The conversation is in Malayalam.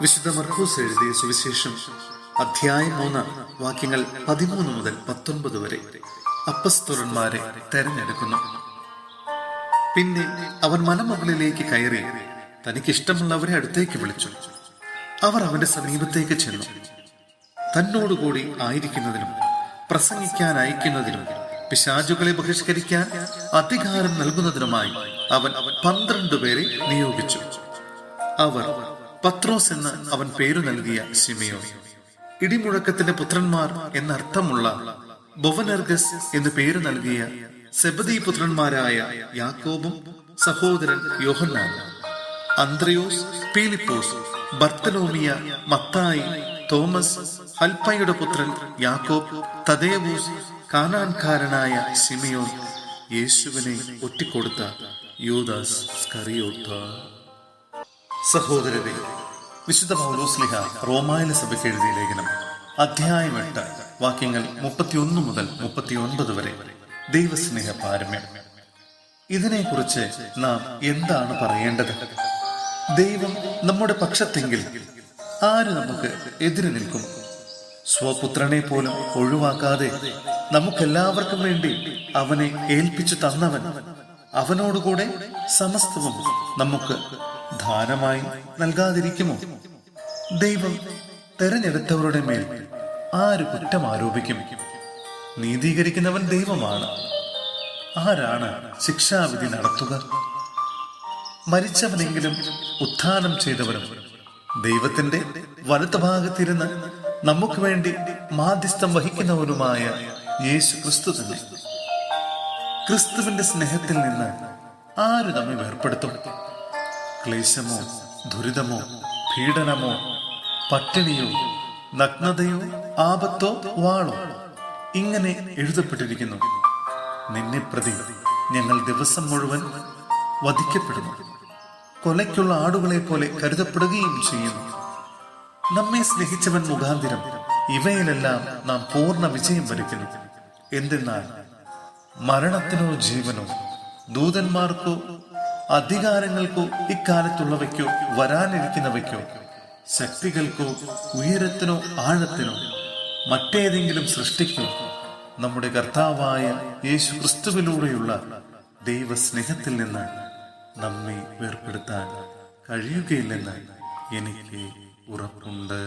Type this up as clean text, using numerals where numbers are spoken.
വിശുദ്ധ മർക്കോസ് എഴുതിയ സുവിശേഷം അധ്യായം 3 വാക്യങ്ങൾ 13 മുതൽ 19 വരെ അപ്പസ്തോലന്മാരെ തെരഞ്ഞെടുക്കുന്നു. പിന്നെ അവൻ മലമുകളിലേക്ക് കയറി തനിക്കിഷ്ടമുള്ളവരെ അടുത്തേക്ക് വിളിച്ചു. അവർ അവന്റെ സമീപത്തേക്ക് ചെന്നു. തന്നോടുകൂടി ആയിരിക്കുന്നതിനും പ്രസംഗിക്കാൻ അയക്കുന്നതിനും പിശാചുകളെ ബഹിഷ്കരിക്കാൻ അധികാരം നൽകുന്നതിനുമായി അവൻ 12 പേരെ നിയോഗിച്ചു. അവർ പത്രോസ് എന്ന് അവൻ പേരു നൽകിയ ശിമയോൻ, ഇടിമുഴക്കത്തിന്റെ പുത്രന്മാർ എന്നർത്ഥമുള്ള ബൊവനർഗസ് എന്ന് പേരു നൽകിയ സെബദീ പുത്രന്മാരായ യാക്കോബും സഹോദരൻ യോഹന്നാൻ, അന്ത്രയോസ്, പീലിപ്പോസ്, ബർത്തലോമിയ, മത്തായി, തോമസ്, ഹൽപ്പയുടെ പുത്രൻ യാക്കോബ്, തദേവൂസ്, കാനാൻകാരനായ ശിമയോൻ, യേശുവിനെ ഒറ്റിക്കൊടുത്ത യൂദാസ് സ്കറിയോത്ത. സഹോദരരെ, വിശുദ്ധ പൗലോസ്ലീഹ റോമായിലെ സഭയ്ക്ക് എഴുതിയ ലേഖനം അധ്യായം 8 വാക്യങ്ങൾ 31 മുതൽ 39 വരെ ദൈവസ്നേഹ പാരമ്യം. ഇതിനെക്കുറിച്ച് നാം എന്താണ് പറയേണ്ടത്? ദൈവം നമ്മുടെ പക്ഷത്തെങ്കിൽ ആര് നമുക്ക് എതിര് നിൽക്കും? സ്വപുത്രനെ പോലും ഒഴിവാക്കാതെ നമുക്കെല്ലാവർക്കും വേണ്ടി അവനെ ഏൽപ്പിച്ചു തന്നവൻ അവനോടുകൂടെ സമസ്തവും നമുക്ക് ദാനമായി നൽകാതിരിക്കുമോ? ദൈവം തെരഞ്ഞെടുത്തവരുടെ മേൽ ആര് കുറ്റം ആരോപിക്കും? നീതീകരിക്കുന്നവൻ ദൈവമാണ്. ആരാണ് ശിക്ഷാവിധി നടത്തുക? മരിച്ചവനെങ്കിലും ഉത്ഥാനം ചെയ്തവനും ദൈവത്തിന്റെ വലതുഭാഗത്തിരുന്ന് നമുക്ക് വേണ്ടി മാധ്യസ്ഥം വഹിക്കുന്നവനുമായ യേശു ക്രിസ്തു തന്നെ. ക്രിസ്തുവിന്റെ സ്നേഹത്തിൽ നിന്ന് ആര് നമ്മെ വേർപ്പെടുത്തും? ക്ലേശമോ, ദുരിതമോ, പീഡനമോ, പട്ടിണിയോ, നഗ്നതയോ, ആപത്തോ, വാളോ? ഇങ്ങനെ എഴുതപ്പെട്ടിരിക്കുന്നു, നിന്നെ പ്രതി ഞങ്ങൾ ദിവസം മുഴുവൻ വധിക്കപ്പെടുന്നു, കൊലയ്ക്കുള്ള ആടുകളെ പോലെ കരുതപ്പെടുകയും ചെയ്യുന്നു. നമ്മെ സ്നേഹിച്ചവൻ മുഖാന്തിരം ഇവയിലെല്ലാം നാം പൂർണ്ണ വിജയം വരിക്കുന്നു. എന്തെന്നാൽ മരണത്തിനോ ജീവനോ, ദൂതന്മാർക്കോ അധികാരങ്ങൾക്കോ ഇക്കാലത്തുള്ളവയ്ക്കോ വരാനിരിക്കുന്നവയ്ക്കോ ശക്തികൾക്കോ ഉയരത്തിനോ ആഴത്തിനോ മറ്റേതെങ്കിലും സൃഷ്ടിക്കോ നമ്മുടെ കർത്താവായ യേശു ക്രിസ്തുവിലൂടെയുള്ള ദൈവസ്നേഹത്തിൽ നിന്ന് നമ്മെ വേർപെടുത്താൻ കഴിയുകയില്ലെന്ന് എനിക്ക് ഉറപ്പുണ്ട്.